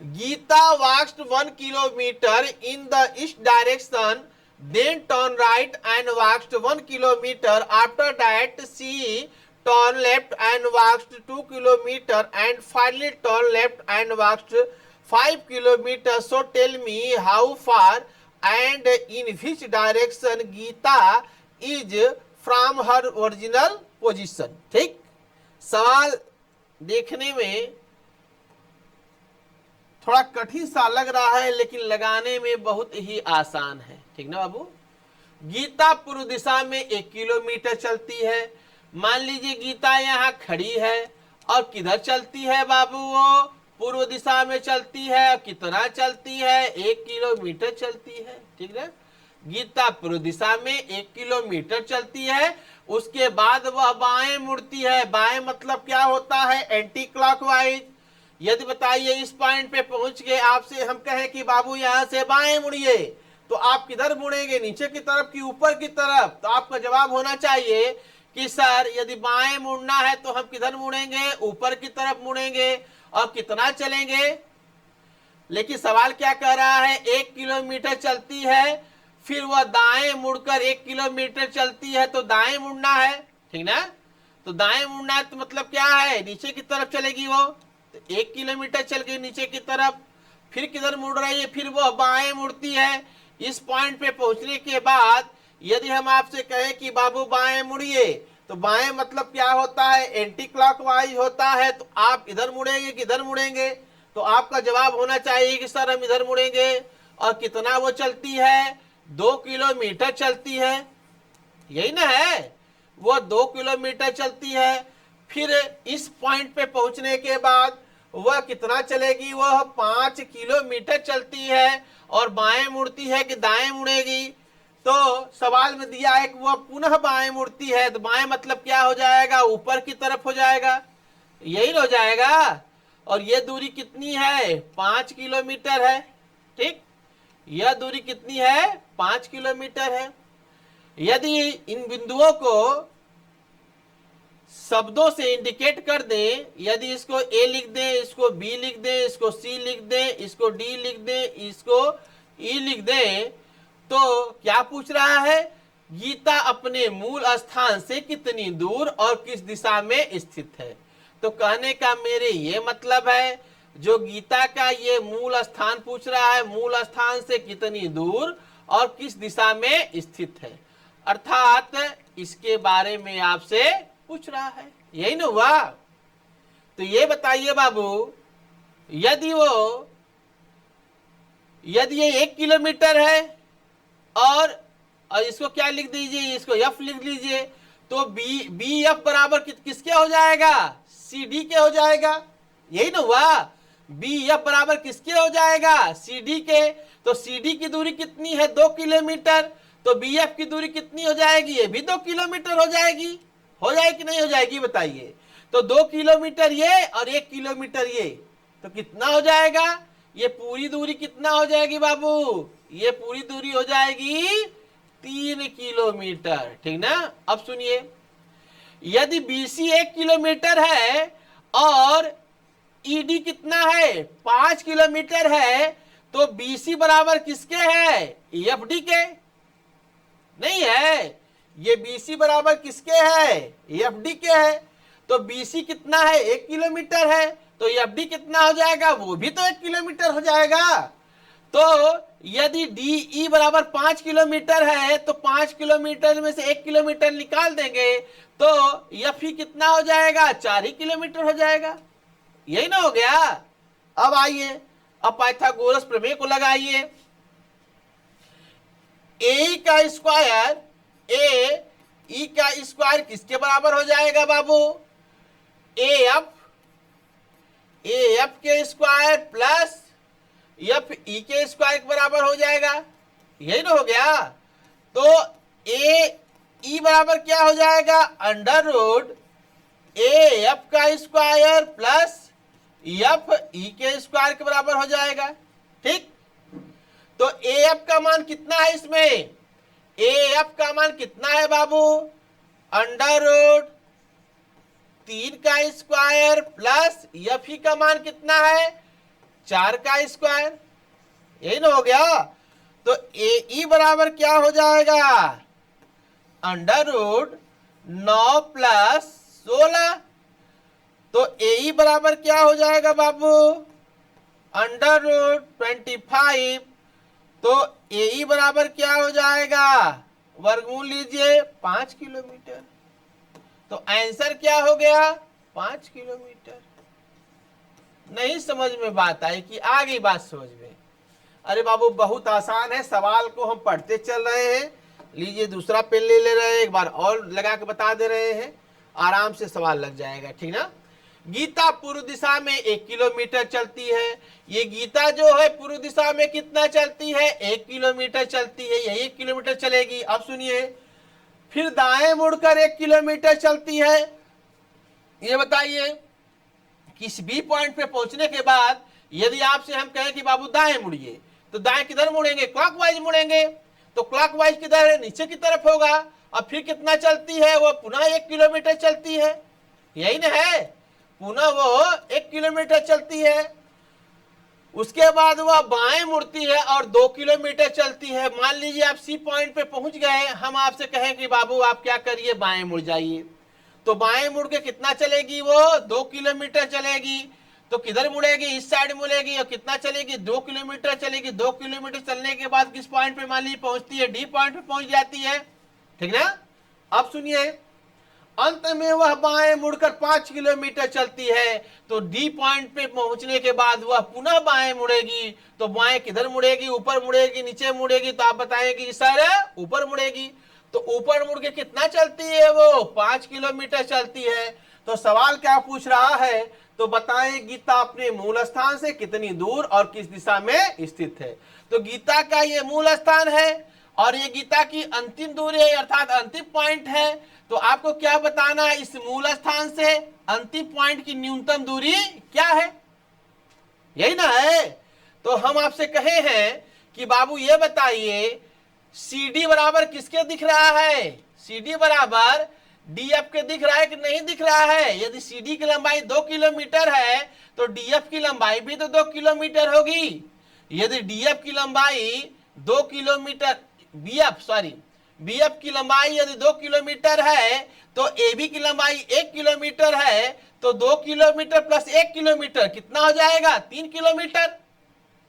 Gita walked 1 kilometer in the east direction, then turned right and walked 1 kilometer. After that, she turned left and walked 2 kilometer and finally turned left and walked 5 kilometers. So tell me how far and in which direction Geeta is from her original position. ठीक, सवाल देखने में थोड़ा कठिन सा लग रहा है लेकिन लगाने में बहुत ही आसान है, ठीक ना बाबू। गीता पूर्व दिशा में 1 किलोमीटर चलती है। मान लीजिए गीता यहाँ खड़ी है और किधर चलती है बाबू, वो पूर्व दिशा में चलती है। कितना चलती है, 1 किलोमीटर चलती है, ठीक है। गीता पूर्व दिशा में 1 किलोमीटर चलती है। उसके बाद वह बाएं मुड़ती है। बाएं मतलब क्या होता है, एंटी क्लॉकवाइज। यदि बताइए इस पॉइंट पे पहुंच गए, आपसे हम कहें कि बाबू यहां से बाएं मुड़िए, तो आप किधर मुड़ेंगे, नीचे की तरफ कि ऊपर की तरफ। तो आपका जवाब होना चाहिए कि सर यदि बाएं मुड़ना है तो हम किधर मुड़ेंगे, ऊपर की तरफ मुड़ेंगे। और कितना चलेंगे, लेकिन सवाल क्या कह रहा है, 1 किलोमीटर चलती है, फिर वह दाएं मुड़कर 1 किलोमीटर चलती है, तो दाएं मुड़ना है, ठीक ना। तो दाएं मुड़ना है तो मतलब क्या है, नीचे की तरफ चलेगी वो। तो 1 किलोमीटर चल गई नीचे की तरफ, फिर किधर मुड़ रही है, फिर वो बाएं मुड़ती है। इस पॉइंट पे पहुंचने के बाद यदि हम आपसे कहें कि बाबू बाएं मुड़िए, तो बाएं मतलब क्या होता है, एंटी क्लॉकवाइज होता है। तो आप इधर मुड़ेंगे किधर मुड़ेंगे, तो आपका जवाब होना चाहिए कि सर हम इधर मुड़ेंगे। और कितना वो चलती है, 2 किलोमीटर चलती है, यही ना है, वो 2 किलोमीटर चलती है। फिर इस पॉइंट पे पहुंचने के बाद वह कितना चलेगी, वह 5 किलोमीटर चलती है। और बाएं मुड़ती है कि दाएं मुड़ेगी, तो सवाल में दिया है कि वह पुनः बाएं मुड़ती है। तो बाएं मतलब क्या हो जाएगा, ऊपर की तरफ हो जाएगा, यही हो जाएगा। और यह दूरी कितनी है, 5 किलोमीटर है, ठीक। यह दूरी कितनी है, 5 किलोमीटर है। यदि इन बिंदुओं को शब्दों से इंडिकेट कर दें, यदि इसको ए लिख दें, इसको बी लिख दें, इसको सी लिख दें, इसको डी लिख दें, इसको ई लिख दें, तो क्या पूछ रहा है, गीता अपने मूल स्थान से कितनी दूर और किस दिशा में स्थित है। तो कहने का मेरे ये मतलब है, जो गीता का ये मूल स्थान पूछ रहा है, मूल स्थान से कितनी दूर और किस दिशा में स्थित है, अर्थात इसके बारे में आपसे पूछ रहा है, यही ना हुआ। तो ये बताइए बाबू, यदि ये 1 किलोमीटर है और इसको क्या लिख दीजिए, इसको एफ लिख लीजिए, तो बी एफ बराबर किसके हो जाएगा, सी डी के हो जाएगा, यही ना हुआ। बी एफ बराबर किसके हो जाएगा, सी डी के। तो सी डी की दूरी कितनी है, 2 किलोमीटर। तो बी एफ की दूरी कितनी हो जाएगी, ये भी 2 किलोमीटर हो जाएगी। हो जाएगी कि नहीं हो जाएगी बताइए। तो 2 किलोमीटर ये और 1 किलोमीटर ये, तो कितना हो जाएगा, ये पूरी दूरी कितना हो जाएगी बाबू, ये पूरी दूरी हो जाएगी 3 किलोमीटर, ठीक ना। अब सुनिए, यदि बीसी 1 किलोमीटर है और ईडी कितना है, 5 किलोमीटर है, तो बीसी बराबर किसके है, एफडी के, नहीं है। ये बीसी बराबर किसके है, एफडी के है। तो बीसी कितना है, 1 किलोमीटर है, तो एफडी कितना हो जाएगा, वो भी तो 1 किलोमीटर हो जाएगा। तो यदि डीई बराबर 5 किलोमीटर है, तो 5 किलोमीटर में से 1 किलोमीटर निकाल देंगे, तो एफई कितना हो जाएगा, 4 ही किलोमीटर हो जाएगा, यही ना हो गया। अब आइए, अब पाइथागोरस प्रमेय को लगाइए। ए का स्क्वायर, ए ई का स्क्वायर किसके बराबर हो जाएगा बाबू, ए एफ के स्क्वायर प्लस एफ ई के स्क्वायर के बराबर हो जाएगा, यही ना हो गया। तो ए ई बराबर क्या हो जाएगा, अंडर रूट ए एफ का स्क्वायर प्लस एफ ई के स्क्वायर के बराबर हो जाएगा, ठीक। तो ए एफ का मान कितना है इसमें, ए एफ का मान कितना है बाबू, अंडर रूट 3 का स्क्वायर प्लस एफ ही का मान कितना है 4 का स्क्वायर, यही ना हो गया। तो ए ई बराबर क्या हो जाएगा, अंडर रूट 9 प्लस 16। तो ए ई बराबर क्या हो जाएगा बाबू, अंडर रूट 25। तो ए ई बराबर क्या हो जाएगा, वर्गमूल लीजिए 5 किलोमीटर। तो आंसर क्या हो गया 5 किलोमीटर। नहीं समझ में बात आई कि आ गई बात समझ में? अरे बाबू बहुत आसान है, सवाल को हम पढ़ते चल रहे हैं। लीजिए दूसरा पेन ले रहे हैं, एक बार और लगा के बता दे रहे हैं, आराम से सवाल लग जाएगा, ठीक ना। गीता पूर्व दिशा में 1 किलोमीटर चलती है। ये गीता जो है पूर्व दिशा में कितना चलती है, 1 किलोमीटर चलती है, ये 1 किलोमीटर चलेगी। अब सुनिए, फिर दाएं मुड़कर 1 किलोमीटर चलती है। ये बताइए किस बी पॉइंट पे पहुंचने के बाद यदि आपसे हम कहें कि बाबू दाएं मुड़िए, तो दाएं किधर मुड़ेंगे, क्लॉकवाइज मुड़ेंगे। तो क्लॉकवाइज किधर है, नीचे की तरफ होगा। अब फिर कितना चलती है, वो पुनः 1 किलोमीटर चलती है, यही ना है, पुनः वो 1 किलोमीटर चलती है। उसके बाद वह बाएं मुड़ती है और 2 किलोमीटर चलती है। मान लीजिए आप सी पॉइंट पे पहुंच गए, हम आपसे कहें कि बाबू आप क्या करिए, बाएं मुड़ जाइए। तो बाएं मुड़ के कितना चलेगी, वो 2 किलोमीटर चलेगी। तो किधर मुड़ेगी, इस साइड मुड़ेगी, और कितना चलेगी, 2 किलोमीटर चलेगी। 2 किलोमीटर चलने के बाद किस पॉइंट पे मान लीजिए पहुंचती है, डी पॉइंट पे पहुंच जाती है, ठीक ना। अब सुनिए, अंत में वह बाएं मुड़कर 5 किलोमीटर चलती है। तो डी पॉइंट पे पहुंचने के बाद वह पुनः बाएं मुड़ेगी। तो बाएं किधर मुड़ेगी, ऊपर मुड़ेगी, नीचे मुड़ेगी। तो आप बताएंगे सर ऊपर मुड़ेगी। तो ऊपर मुड़ के कितना चलती है, वो 5 किलोमीटर चलती है। तो सवाल क्या पूछ रहा है, तो बताएं गीता अपने मूल स्थान से कितनी दूर और किस दिशा में स्थित है। तो गीता का ये मूल स्थान है और ये गीता की अंतिम दूरी है, अर्थात अंतिम पॉइंट है। तो आपको क्या बताना है, इस मूल स्थान से अंतिम पॉइंट की न्यूनतम दूरी क्या है, यही ना है। तो हम आपसे कहे हैं कि बाबू ये बताइए सी डी बराबर किसके दिख रहा है, सी डी बराबर डी एफ के दिख रहा है कि नहीं दिख रहा है। यदि सी डी की लंबाई 2 किलोमीटर है तो डी एफ की लंबाई भी तो 2 किलोमीटर होगी। यदि डी एफ की लंबाई 2 किलोमीटर, बी एफ की लंबाई यदि 2 किलोमीटर है तो ए बी की लंबाई 1 किलोमीटर है। तो 2 किलोमीटर प्लस 1 किलोमीटर कितना हो जाएगा, 3 किलोमीटर,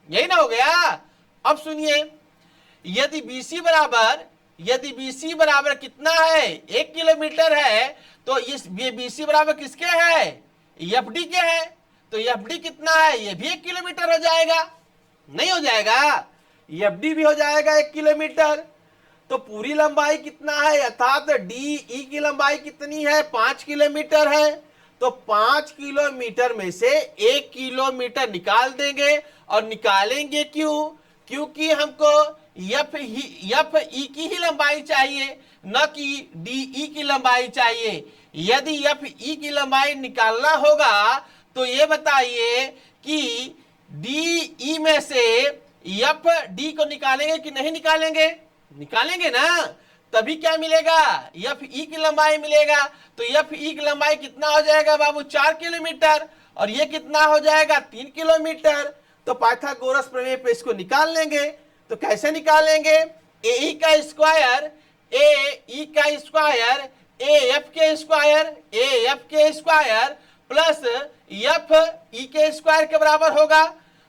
यही ना हो गया। अब सुनिए, यदि BC बराबर कितना है, 1 किलोमीटर है, तो ये BC बराबर किसके है, एफडी के है। तो एफडी कितना है, ये भी 1 किलोमीटर हो जाएगा, नहीं हो जाएगा, एफडी भी हो जाएगा 1 किलोमीटर। तो पूरी लंबाई कितना है, अर्थात डी ई की लंबाई कितनी है, 5 किलोमीटर है। तो 5 किलोमीटर में से 1 किलोमीटर निकाल देंगे। और निकालेंगे क्यों, क्योंकि हमको एफ ई की ही लंबाई चाहिए, न कि डी ई की लंबाई चाहिए। यदि एफ ई की लंबाई निकालना होगा तो ये बताइए कि डी ई में से एफ डी को निकालेंगे कि नहीं निकालेंगे, निकालेंगे ना, तभी क्या मिलेगा, एफ ई की लंबाई मिलेगा। तो एफ ई की लंबाई कितना हो जाएगा बाबू, 4 किलोमीटर, और ये कितना हो जाएगा, 3 किलोमीटर। तो पाइथागोरस प्रमेय पे इसको निकाल लेंगे। तो कैसे निकालेंगे, ए ई का स्क्वायर, ए ई का स्क्वायर, ए एफ के स्क्वायर प्लस एफ ई के स्क्वायर के बराबर होगा।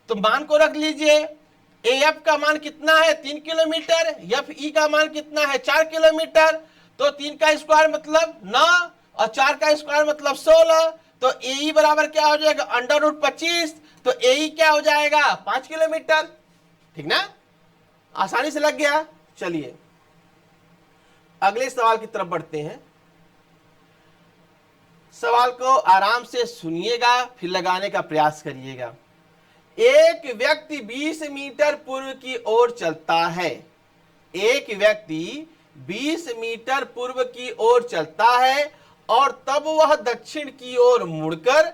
तो मान को रख लीजिए, ए एफ का मान कितना है, 3 किलोमीटर, एफ ई का मान कितना है, 4 किलोमीटर। तो 3 का स्क्वायर मतलब 9 और 4 का स्क्वायर मतलब 16। तो ए ई बराबर क्या हो जाएगा, अंडर रूट 25। तो ए ई क्या हो जाएगा, 5 किलोमीटर, ठीक ना, आसानी से लग गया। चलिए अगले सवाल की तरफ बढ़ते हैं। सवाल को आराम से सुनिएगा, फिर लगाने का प्रयास करिएगा। एक व्यक्ति 20 मीटर पूर्व की ओर चलता है, एक व्यक्ति 20 मीटर पूर्व की ओर चलता है और तब वह दक्षिण की ओर मुड़कर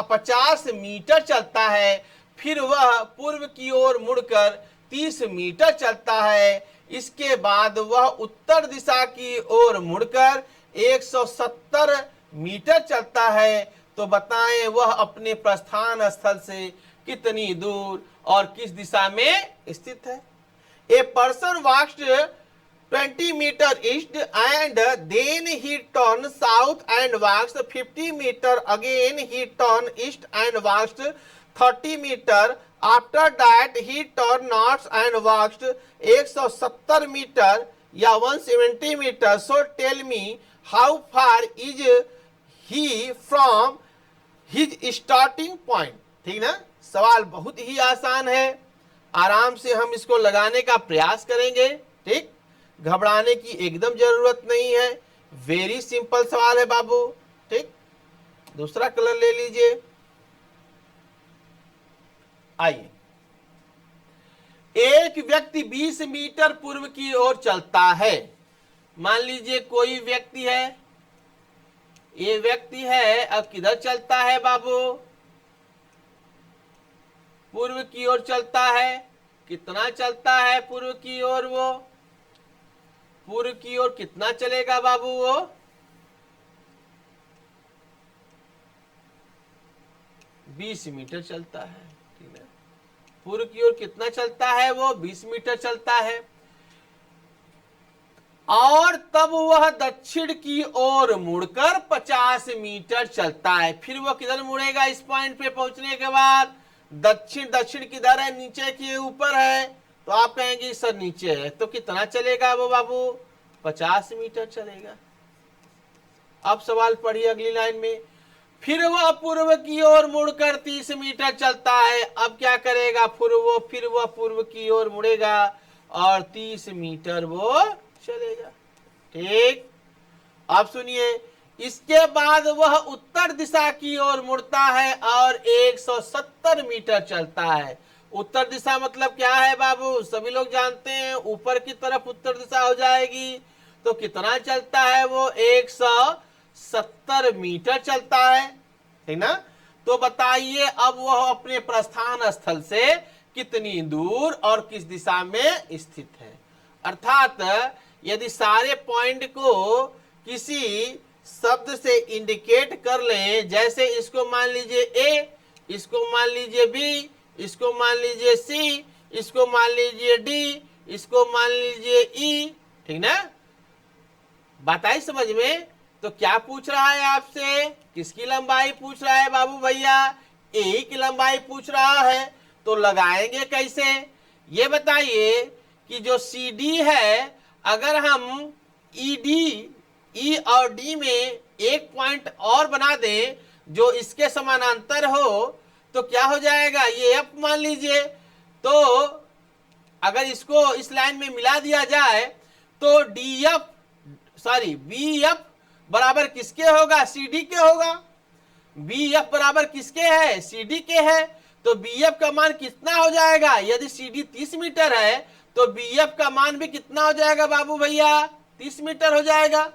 50 मीटर चलता है। फिर वह पूर्व की ओर मुड़कर 30 मीटर चलता है, इसके बाद वह उत्तर दिशा की ओर मुड़कर 170 मीटर चलता है, तो बताएं वह अपने प्रस्थान स्थल से कितनी दूर और किस दिशा में स्थित है। A person walked 20 meter east and then he turned south and walked 50 meter. Again he turned east and walked 30 meter. After that he turned north and walked 170 meter या 170 meter. So tell me how far is he from his starting point। ठीक ना, सवाल बहुत ही आसान है, आराम से हम इसको लगाने का प्रयास करेंगे। ठीक, घबराने की एकदम जरूरत नहीं है, वेरी सिंपल सवाल है बाबू। ठीक, दूसरा कलर ले लीजिए। आइए, एक व्यक्ति 20 मीटर पूर्व की ओर चलता है। मान लीजिए कोई व्यक्ति है, ये व्यक्ति है, अब किधर चलता है बाबू? पूर्व की ओर चलता है। कितना चलता है पूर्व की ओर? वो पूर्व की ओर कितना चलेगा बाबू? वो 20 मीटर चलता है। ठीक है, पूर्व की ओर कितना चलता है? वो 20 मीटर चलता है। और तब वह दक्षिण की ओर मुड़कर 50 मीटर चलता है। फिर वो किधर मुड़ेगा इस पॉइंट पे पहुंचने के बाद? दक्षिण। दक्षिण किधर है? नीचे के ऊपर है, तो आप कहेंगे सर नीचे है, तो कितना चलेगा वो बाबू? 50 मीटर चलेगा। अब सवाल पढ़िए अगली लाइन में। फिर वह पूर्व की ओर मुड़कर 30 मीटर चलता है। अब क्या करेगा? फिर वह पूर्व की ओर मुड़ेगा और 30 मीटर वो चलेगा। ठीक, अब सुनिए, इसके बाद वह उत्तर दिशा की ओर मुड़ता है और 170 मीटर चलता है। उत्तर दिशा मतलब क्या है बाबू? सभी लोग जानते हैं, ऊपर की तरफ उत्तर दिशा हो जाएगी। तो कितना चलता है वो? 170 मीटर चलता है। ठीक ना, तो बताइए अब वह अपने प्रस्थान स्थल से कितनी दूर और किस दिशा में स्थित है। अर्थात यदि सारे पॉइंट को किसी शब्द से इंडिकेट कर लें, जैसे इसको मान लीजिए ए, इसको मान लीजिए बी, इसको मान लीजिए सी, इसको मान लीजिए डी, इसको मान लीजिए ई। ठीक ना, बात आई समझ में? तो क्या पूछ रहा है आपसे? किसकी लंबाई पूछ रहा है बाबू भैया? ए की लंबाई पूछ रहा है। तो लगाएंगे कैसे ये बताइए कि जो सी डी है, अगर हम ई और डी में एक पॉइंट और बना दें जो इसके समानांतर हो, तो क्या हो जाएगा? ये एफ मान लीजिए। तो अगर इसको इस लाइन में मिला दिया जाए तो बी एफ बराबर किसके होगा? सी डी के होगा। बी एफ बराबर किसके है? सी डी के है। तो बी एफ का मान कितना हो जाएगा? यदि सी डी 30 मीटर है तो बी एफ का मान भी कितना हो जाएगा बाबू भैया? 30 मीटर हो जाएगा,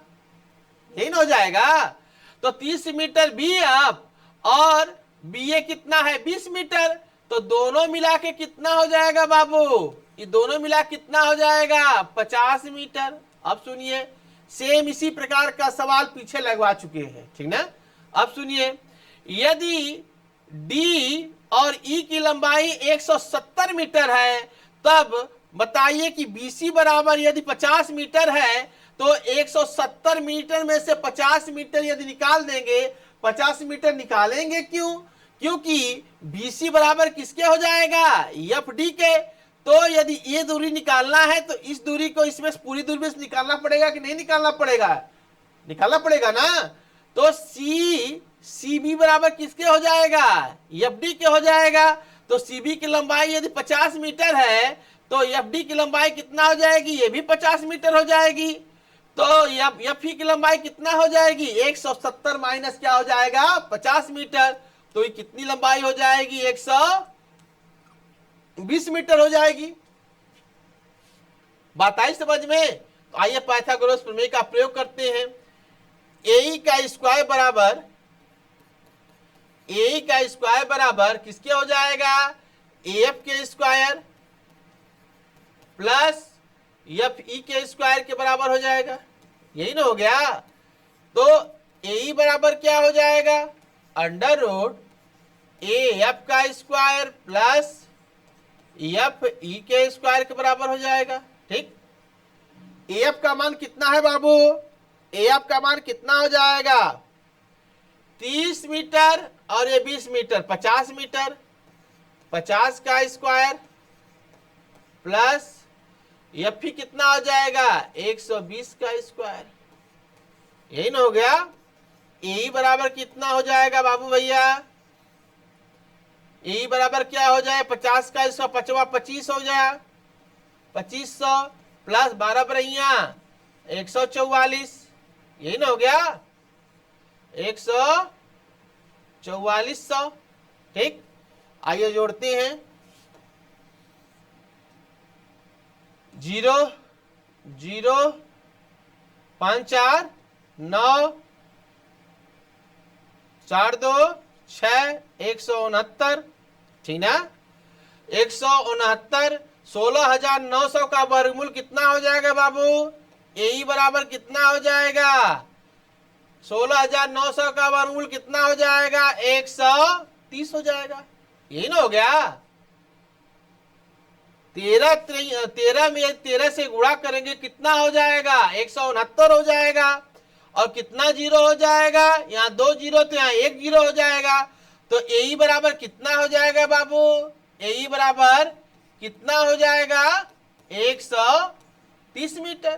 यही ना हो जाएगा? तो 30 मीटर बी एफ और बी ए कितना है? 20 मीटर। तो दोनों मिला के कितना हो जाएगा बाबू? ये दोनों मिला कितना हो जाएगा? 50 मीटर। अब सुनिए, सेम इसी प्रकार का सवाल पीछे लगवा चुके हैं। ठीक ना, अब सुनिए, यदि डी और ई की लंबाई 170 मीटर है, तब बताइए कि बीसी बराबर यदि 50 मीटर है तो 170 मीटर में से 50 मीटर यदि निकाल देंगे, 50 मीटर निकालेंगे क्यों? क्योंकि बीसी बराबर किसके हो जाएगा? एफ डी के। तो यदि ये दूरी निकालना है तो इस दूरी को इसमें पूरी दूरी में निकालना पड़ेगा कि नहीं निकालना पड़ेगा? निकालना पड़ेगा ना। तो सी बी बराबर किसके हो जाएगा? एफ डी के हो जाएगा। तो सी बी की लंबाई यदि 50 मीटर है तो एफ डी की लंबाई कितना हो जाएगी? ये भी 50 मीटर हो जाएगी। तो एफ ई की लंबाई कितना हो जाएगी? 170 माइनस क्या हो जाएगा? 50 मीटर। तो ये कितनी लंबाई हो जाएगी? 120 मीटर हो जाएगी। बात आई समझ में? तो आइए पाइथागोरस प्रमेय का प्रयोग करते हैं। ए का स्क्वायर बराबर किसके हो जाएगा? एफ के स्क्वायर प्लस एफ ई के स्क्वायर के बराबर हो जाएगा, यही ना हो गया। तो ए बराबर क्या हो जाएगा, अंडर रूट ए एफ का स्क्वायर प्लस एफ ई के स्क्वायर के बराबर हो जाएगा। ठीक, ए एफ का मान कितना है बाबू, ए एफ का मान कितना हो जाएगा, 30 मीटर और ये 20 मीटर 50 मीटर, 50 का स्क्वायर प्लस एफ ई कितना हो जाएगा 120 का स्क्वायर, यही ना हो गया। ए बराबर कितना हो जाएगा बाबू भैया, ए बराबर क्या हो जाए 50 का 100 25 हो जाए, 2500 प्लस 12 बरैया 144, यही ना हो गया 14400। ठीक, आइए जोड़ते हैं, 0 0 5 4 9 4 2 6 169, ठीक ना। 169 16,900 का वर्गमूल कितना हो जाएगा बाबू, ए बराबर कितना हो जाएगा, 16,900 का वर्गमूल कितना हो जाएगा 130 हो जाएगा, यही ना हो गया। 13 में 13 से गुणा करेंगे कितना हो जाएगा 169 हो जाएगा, और कितना जीरो हो जाएगा, यहाँ 2 जीरो तो यहाँ 1 जीरो हो जाएगा। तो ए बराबर कितना हो जाएगा बाबू, ए बराबर कितना हो जाएगा 130 मीटर।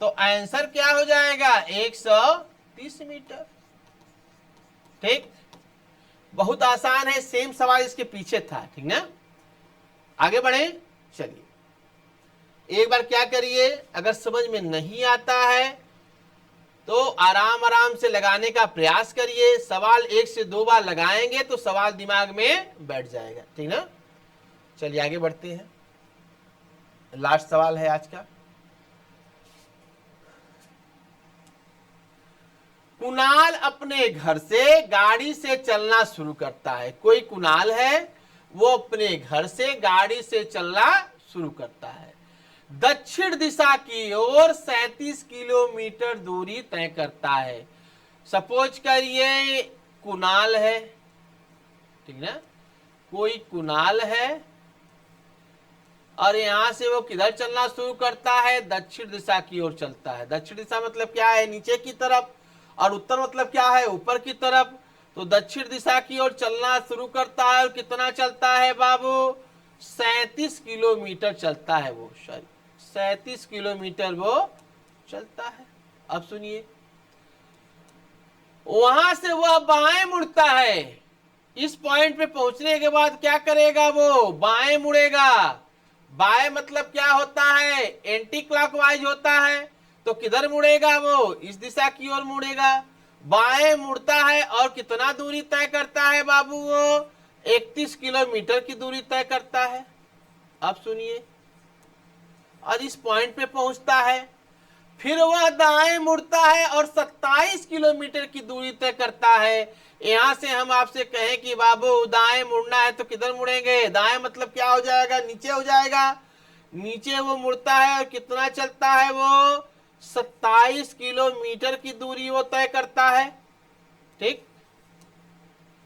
तो आंसर क्या हो जाएगा 130 मीटर। ठीक, बहुत आसान है, सेम सवाल इसके पीछे था, ठीक ना। आगे बढ़े, चलिए एक बार क्या करिए, अगर समझ में नहीं आता है तो आराम आराम से लगाने का प्रयास करिए। सवाल 1 से 2 बार लगाएंगे तो सवाल दिमाग में बैठ जाएगा, ठीक ना। चलिए आगे बढ़ते हैं, लास्ट सवाल है आज का। कुणाल अपने घर से गाड़ी से चलना शुरू करता है। कोई कुणाल है, वो अपने घर से गाड़ी से चलना शुरू करता है, दक्षिण दिशा की ओर 37 किलोमीटर दूरी तय करता है। सपोज करिए कुणाल है, ठीक ना, कोई कुणाल है और यहां से वो किधर चलना शुरू करता है, दक्षिण दिशा की ओर चलता है। दक्षिण दिशा मतलब क्या है, नीचे की तरफ, और उत्तर मतलब क्या है, ऊपर की तरफ। तो दक्षिण दिशा की ओर चलना शुरू करता है, और कितना चलता है बाबू 37 किलोमीटर चलता है वो, 37 किलोमीटर वो चलता है। अब सुनिए, वहां से वह बाएं मुड़ता है। इस पॉइंट पे पहुंचने के बाद क्या करेगा, वो बाएं मुड़ेगा। बाएं मतलब क्या होता है, एंटी क्लॉकवाइज होता है। तो किधर मुड़ेगा, वो इस दिशा की ओर मुड़ेगा। बाएं मुड़ता है और कितना दूरी तय करता है बाबू, वो 31 किलोमीटर की दूरी तय करता है। अब सुनिए, और इस पॉइंट पे पहुंचता है, फिर वह दाएं मुड़ता है और 27 किलोमीटर की दूरी तय करता है। यहां से हम आपसे कहें कि बाबू दाएं मुड़ना है तो किधर मुड़ेंगे, दाएं मतलब क्या हो जाएगा, नीचे हो जाएगा। नीचे वो मुड़ता है और कितना चलता है, वो 27 किलोमीटर की दूरी वो तय करता है। ठीक,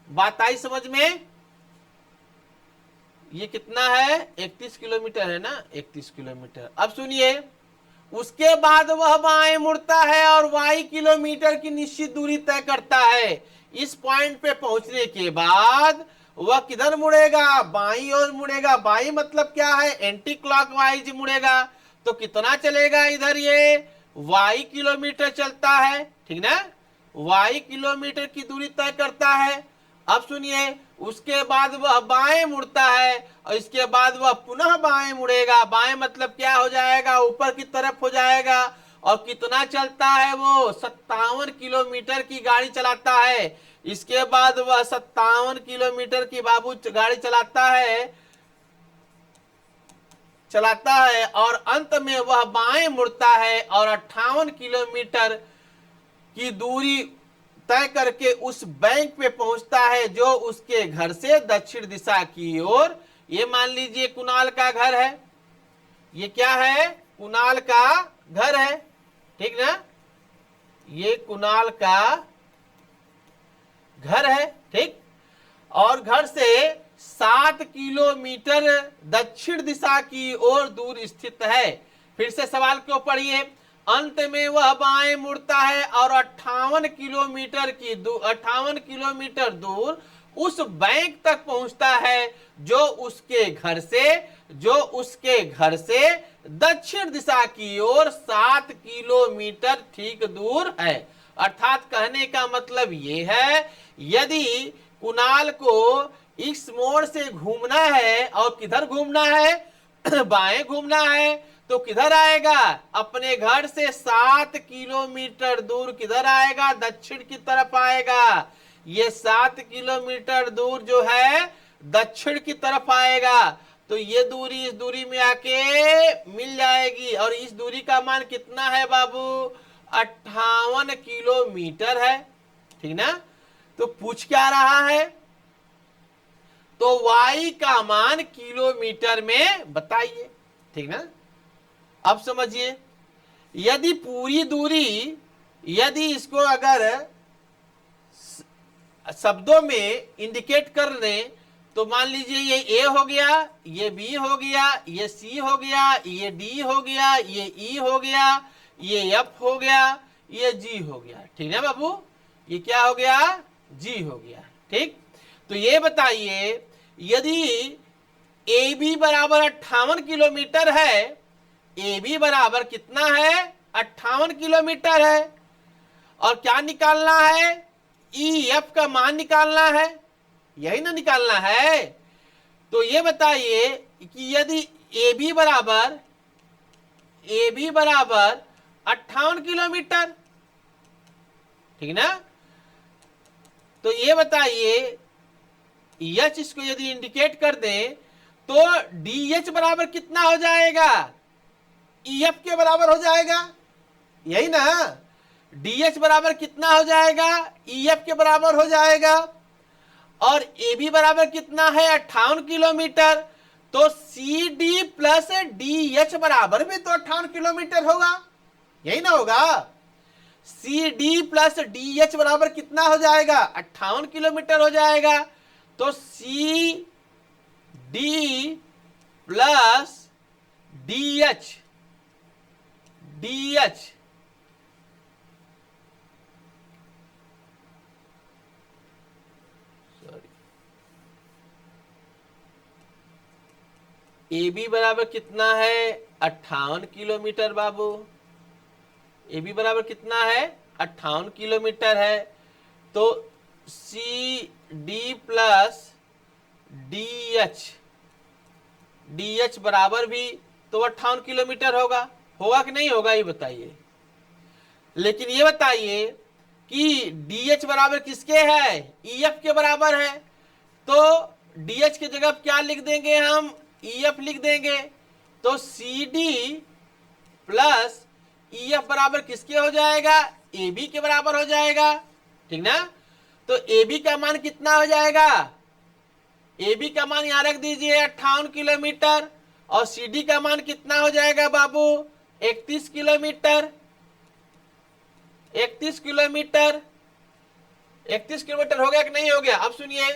बात आई समझ में। ये कितना है, 31 किलोमीटर है ना, 31 किलोमीटर। अब सुनिए, उसके बाद वह बाएं मुड़ता है और y किलोमीटर की निश्चित दूरी तय करता है। इस पॉइंट पे पहुंचने के बाद वह किधर मुड़ेगा, बाईं ओर मुड़ेगा। बाईं मतलब क्या है, एंटी क्लॉकवाइज मुड़ेगा। तो कितना चलेगा इधर, ये y किलोमीटर चलता है, ठीक ना, y किलोमीटर की दूरी तय करता है। अब सुनिए, उसके बाद वह बाएं मुड़ता है और इसके बाद वह पुनः बाएं मुड़ेगा। बाएं मतलब क्या हो जाएगा, ऊपर की तरफ हो जाएगा। और कितना चलता है, वो 57 किलोमीटर की गाड़ी चलाता है। इसके बाद वह 57 किलोमीटर की बाबू गाड़ी चलाता है और अंत में वह बाएं मुड़ता है और 58 किलोमीटर की दूरी तय करके उस बैंक पे पहुंचता है जो उसके घर से दक्षिण दिशा की ओर। ये मान लीजिए कुणाल का घर है, ये क्या है, कुणाल का घर है, ठीक ना, ये कुणाल का घर है, ठीक। और घर से 7 किलोमीटर दक्षिण दिशा की ओर दूर स्थित है। फिर से सवाल को पढ़िए। अंत में वह बाएं मुड़ता है और 58 किलोमीटर दूर उस बैंक तक पहुंचता है जो उसके घर से दक्षिण दिशा की ओर 7 किलोमीटर ठीक दूर है। अर्थात कहने का मतलब ये है, यदि कुणाल को इस मोड़ से घूमना है और किधर घूमना है बाएं घूमना है, तो किधर आएगा, अपने घर से 7 किलोमीटर दूर किधर आएगा, दक्षिण की तरफ आएगा। ये 7 किलोमीटर दूर जो है दक्षिण की तरफ आएगा, तो ये दूरी इस दूरी में आके मिल जाएगी। और इस दूरी का मान कितना है बाबू, 58 किलोमीटर है, ठीक ना। तो पूछ क्या रहा है, तो y का मान किलोमीटर में बताइए, ठीक ना। अब समझिए, यदि पूरी दूरी, यदि इसको अगर शब्दों में इंडिकेट कर दें, तो मान लीजिए ये A हो गया, ये B हो गया, ये C हो गया, ये D हो गया, ये E हो गया, ये F हो गया, ये G हो गया, ठीक है बाबू। ये क्या हो गया, G हो गया, ठीक। तो ये बताइए, यदि AB बराबर 58 किलोमीटर है, AB बराबर कितना है, 58 किलोमीटर है, और क्या निकालना है, EF का मान निकालना है, यही ना निकालना है। तो ये बताइए कि यदि AB बराबर 58 किलोमीटर, ठीक ना, तो ये बताइए एच इसको यदि इंडिकेट कर दें, तो DH बराबर कितना हो जाएगा, EF के बराबर हो जाएगा, यही ना। DH बराबर कितना हो जाएगा, EF के बराबर हो जाएगा। और AB बराबर कितना है, 58 किलोमीटर, तो CD प्लस DH बराबर भी तो 58 किलोमीटर होगा, यही ना होगा। CD प्लस DH बराबर कितना हो जाएगा, 58 किलोमीटर हो जाएगा। तो CD प्लस DH AB बराबर कितना है, 58 किलोमीटर बाबू। AB बराबर कितना है, 58 किलोमीटर है। तो CD प्लस DH बराबर भी तो 58 किलोमीटर होगा कि नहीं होगा, ये बताइए। लेकिन ये बताइए कि DH बराबर किसके है, EF के बराबर है। तो DH की जगह क्या लिख देंगे हम, EF लिख देंगे। तो CD प्लस EF बराबर किसके हो जाएगा, AB के बराबर हो जाएगा, ठीक ना। तो AB का मान कितना हो जाएगा, AB का मान यहां रख दीजिए 58 किलोमीटर, और CD का मान कितना हो जाएगा बाबू, 31 किलोमीटर। 31 किलोमीटर हो गया कि नहीं हो गया, अब सुनिए।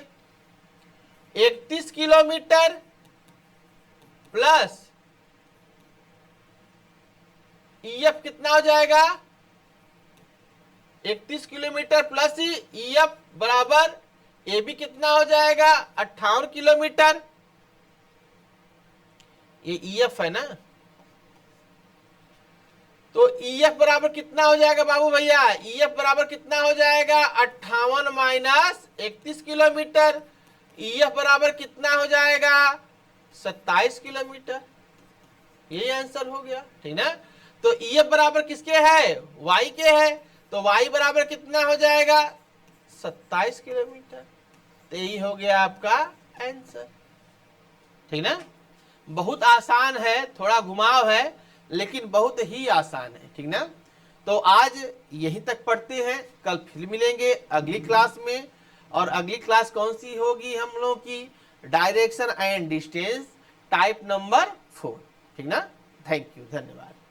31 किलोमीटर प्लस EF कितना हो जाएगा, 31 किलोमीटर प्लस EF बराबर AB कितना हो जाएगा, 58 किलोमीटर। ये EF है ना। तो EF बराबर कितना हो जाएगा बाबू भैया, EF बराबर कितना हो जाएगा, 58 माइनस 31 किलोमीटर। EF बराबर कितना हो जाएगा, 27 किलोमीटर। ये आंसर हो गया, ठीक ना। तो EF बराबर किसके है, Y के है। तो Y बराबर कितना हो जाएगा, 27 किलोमीटर। तो यही हो गया आपका आंसर, ठीक ना। बहुत आसान है, थोड़ा घुमाव है, लेकिन बहुत ही आसान है, ठीक ना। तो आज यहीं तक पढ़ते हैं, कल फिर मिलेंगे अगली क्लास में। और अगली क्लास कौन सी होगी हम लोग की, direction and distance type number 4, ठीक ना। थैंक यू, धन्यवाद।